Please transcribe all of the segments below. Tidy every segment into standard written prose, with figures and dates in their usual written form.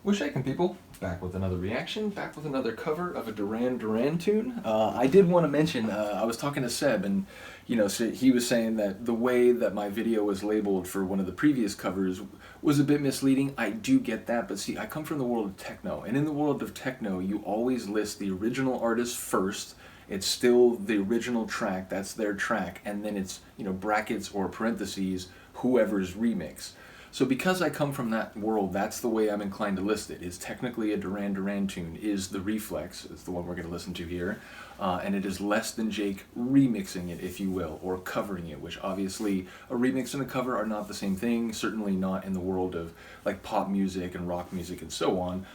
What's shaking, people? Back with another reaction, back with another cover of a Duran Duran tune. I did want to mention, I was talking to Seb, and so he was saying that the way that my video was labeled for one of the previous covers was a bit misleading. I do get that, but see, I come from the world of techno, and in the world of techno, you always list the original artist first. It's still the original track, that's their track, and then it's, brackets or parentheses, whoever's remix. So because I come from that world, that's the way I'm inclined to list it. It's technically a Duran Duran tune, is the Reflex, it's the one we're going to listen to here, and it is Less Than Jake remixing it, if you will, or covering it, which obviously a remix and a cover are not the same thing, certainly not in the world of like pop music and rock music and so on.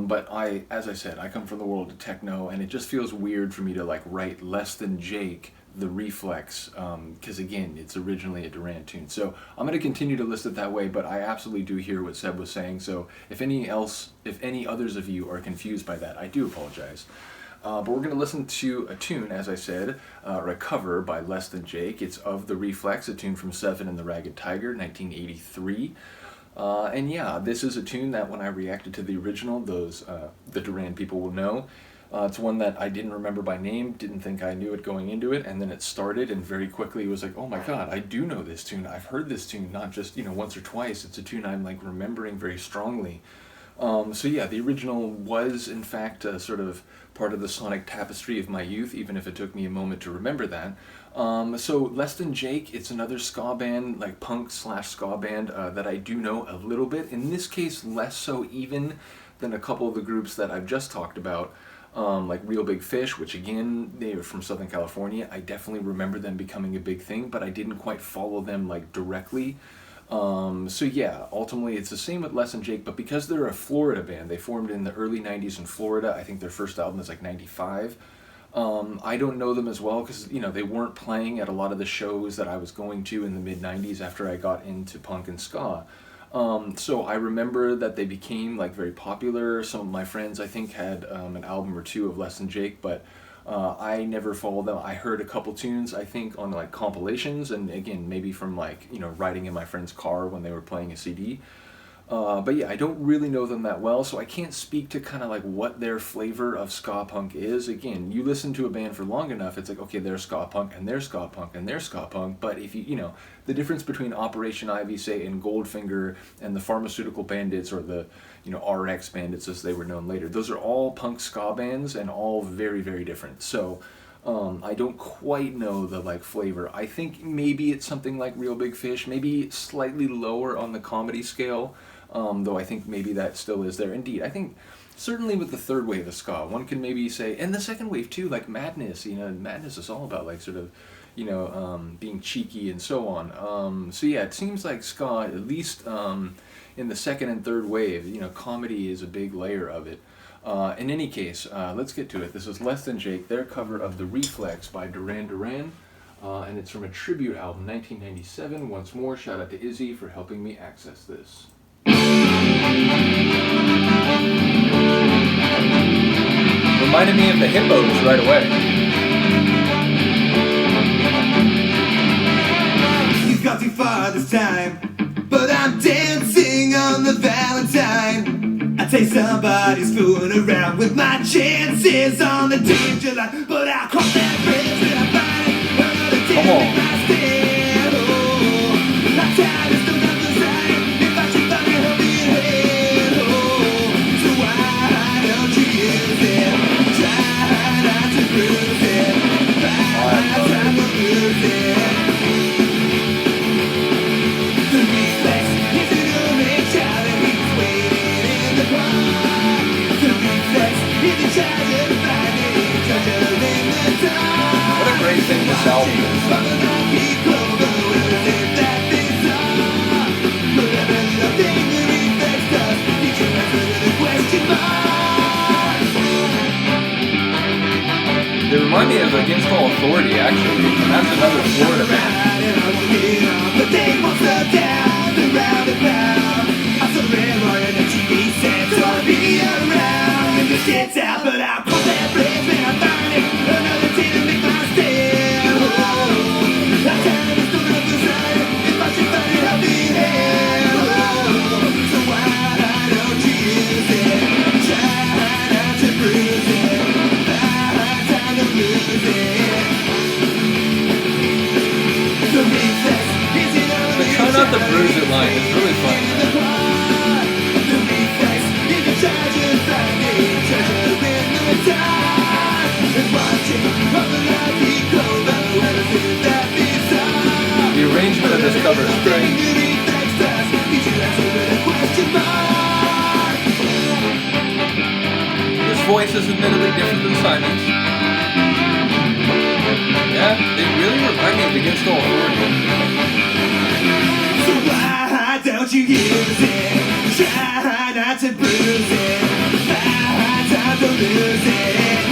But as I said, I come from the world of techno, and it just feels weird for me to like write Less Than Jake the Reflex, because again, it's originally a Duran tune. So I'm going to continue to list it that way, but I absolutely do hear what Seb was saying. So if any others of you are confused by that, I do apologize. But we're going to listen to a tune, as I said, or a cover by Less Than Jake. It's of the Reflex, a tune from Seven and the Ragged Tiger, 1983. And yeah, this is a tune that when I reacted to the original, the Duran people will know. It's one that I didn't remember by name, didn't think I knew it going into it, and then it started, and very quickly it was like, oh my god, I do know this tune. I've heard this tune, not just, once or twice. It's a tune I'm like remembering very strongly. So yeah, the original was in fact sort of part of the sonic tapestry of my youth, even if it took me a moment to remember that. So Less Than Jake, it's another ska band, like punk/ska band that I do know a little bit. In this case, less so even than a couple of the groups that I've just talked about. Like Real Big Fish, which again, they are from Southern California. I definitely remember them becoming a big thing, but I didn't quite follow them like directly. So yeah, ultimately it's the same with Less Than Jake, but because they're a Florida band, they formed in the early 90s in Florida. I think their first album is like 95. I don't know them as well because, they weren't playing at a lot of the shows that I was going to in the mid-90s after I got into punk and ska. So I remember that they became like very popular. Some of my friends I think had an album or two of Less Than Jake, but I never followed them. I heard a couple tunes I think on like compilations, and again maybe from like riding in my friend's car when they were playing a CD. But yeah, I don't really know them that well, so I can't speak to kind of like what their flavor of ska punk is. Again, you listen to a band for long enough, it's like, okay, they're ska punk, and they're ska punk, and they're ska punk, but if the difference between Operation Ivy, say, and Goldfinger, and the Pharmaceutical Bandits, or the, RX Bandits as they were known later, those are all punk ska bands, and all very, very different. So, I don't quite know the like flavor. I think maybe it's something like Real Big Fish, maybe slightly lower on the comedy scale, though I think maybe that still is there. Indeed, I think certainly with the third wave of ska, one can maybe say, and the second wave too, like Madness, Madness is all about like sort of, being cheeky and so on. So yeah, it seems like ska, at least in the second and third wave, comedy is a big layer of it. In any case, let's get to it. This is Less Than Jake, their cover of The Reflex by Duran Duran, and it's from a tribute album, 1997. Once more, shout out to Izzy for helping me access this. Reminded me of the Hippos right away. You've gone too far this time, but I'm dancing on the Valentine. I take somebody's fooling around with my chances on the danger line, but I'll cross that bridge when I find it. Another day in my stand. Oh, my time is still not the same. If I should find it, I'll be in hell. Oh, so why don't you use it? Try not to bruise it. By the time we lose it. The reflex is a rooming child and he's waiting in the park. The reflex is a child and finding treasure in the dark. What a great thing this album is. They remind me of Against All Authority, actually, and that's another Florida band. But they won't slow down the roundabout. I surrender in a TV set, so I'll be around. And the shit's out, but I'll cross that bridge when I find it. Another day to make my stand. Oh, that time is still not the same. If I should find it, I'll be hell. Oh, so why don't you voice is admittedly different than Simon's. Yeah, they really remind me of Against All Authority. So why don't you use it? Try not to bruise it. Find time to lose it.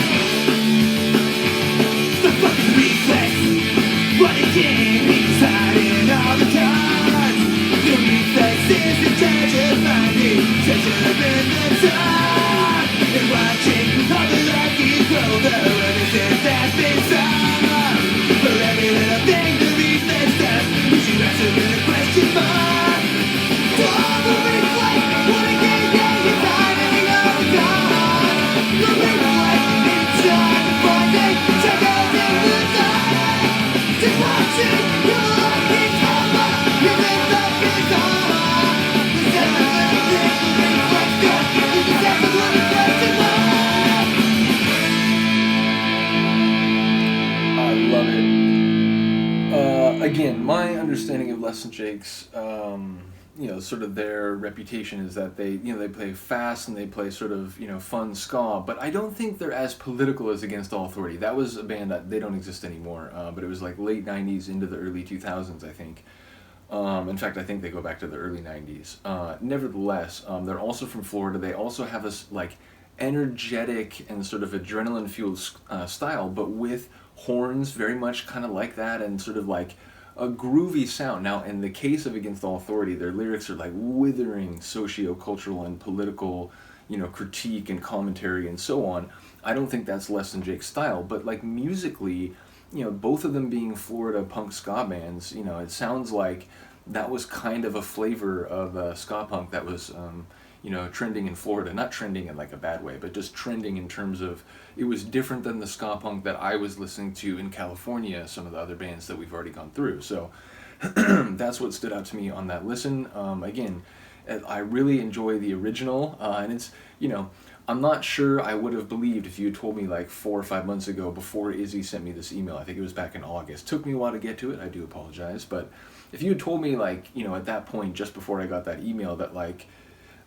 The fucking reflex. What a game, he's hiding all the cards. The reflex is in charge of finding treasure in the dark. And watching all the lucky grow, the resistance has been solved. For every little thing the reflex does, we should answer with a question mark. Whoa, the reflex, what a game, yeah, he's hiding all the cards. The reflex, in charge of finding treasure in the dark. To watching your lucky cover, you live up his heart. The seven little things the reflex does, you can never want to question mark. I love it. Again, my understanding of Less Than Jake's, sort of their reputation is that they play fast and they play sort of, fun ska, but I don't think they're as political as Against All Authority. That was a band that they don't exist anymore, but it was like late 90s into the early 2000s, I think. In fact, I think they go back to the early 90s. Nevertheless, they're also from Florida. They also have this like energetic and sort of adrenaline-fueled style, but with horns very much kind of like that and sort of like a groovy sound. Now, in the case of Against All Authority, their lyrics are like withering socio-cultural and political, critique and commentary and so on. I don't think that's Less Than Jake's style, but like musically, both of them being Florida punk ska bands, it sounds like that was kind of a flavor of ska punk that was, trending in Florida. Not trending in like a bad way, but just trending in terms of it was different than the ska punk that I was listening to in California, some of the other bands that we've already gone through. So that's what stood out to me on that listen. Again, I really enjoy the original, and it's, I'm not sure I would have believed if you had told me like 4 or 5 months ago before Izzy sent me this email. I think it was back in August. Took me a while to get to it. I do apologize. But if you had told me like, at that point, just before I got that email, that like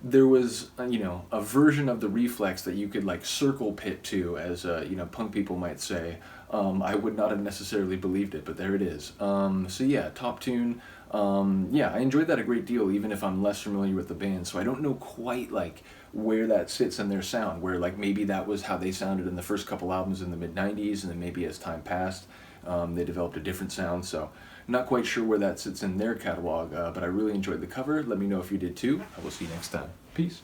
there was, a version of the Reflex that you could like circle pit to, as, punk people might say, I would not have necessarily believed it, but there it is. So yeah, top tune. I enjoyed that a great deal, even if I'm less familiar with the band. So I don't know quite like where that sits in their sound, where like maybe that was how they sounded in the first couple albums in the mid-90s, and then maybe as time passed, they developed a different sound. So not quite sure where that sits in their catalog, but I really enjoyed the cover. Let me know if you did too. I will see you next time. Peace.